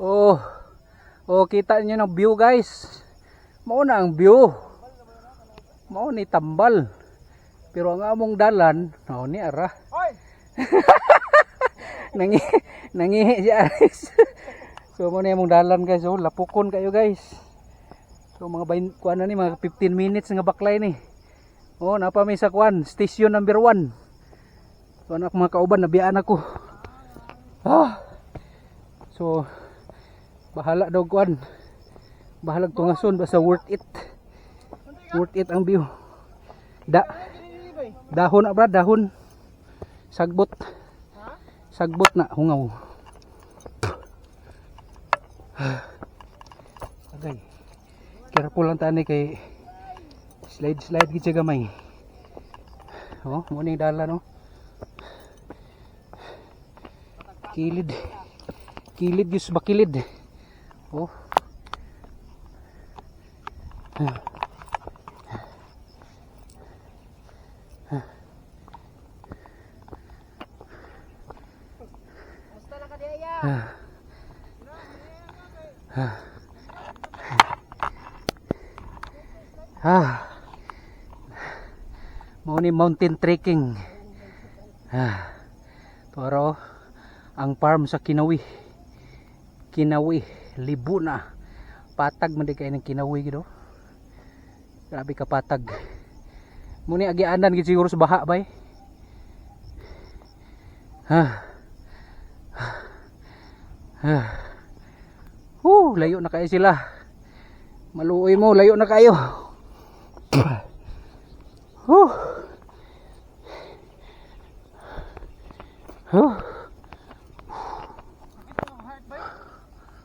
Oh, oh, kita niyo ng view guys. Mao na ang view. Mao ni tambal. Pero ang among dalan, oh ni ara. Nangi nangihi si Aris. So mo ni among dalan guys, oh lapukon kayo guys. So mga kuan na ni mga 15 minutes nga baklay ni. Oh, napa may sa kuan, station number 1. So anak mga kauban nabiyaan ako. So bahala daw kuan. Bahalag tungason basta worth it. Worth it ang view. Dahon na brad, dahon. Sagbot. Sagbot na hungaw. Okay. Careful lang tani kay slide gid siya gamay. Oh, mo ning dala no. Kilid. Kilid yus bakilid. Oh. Mo ni mountain trekking. Pero ang farm sa Kinawi. Kinawi, libo na. Patag man di kay ng Kinawi gido. Grabe ka patag. Mo ni agianan gid siguro sa baha bay. Layo na kayo sila. Maluoy mo, layo na kayo.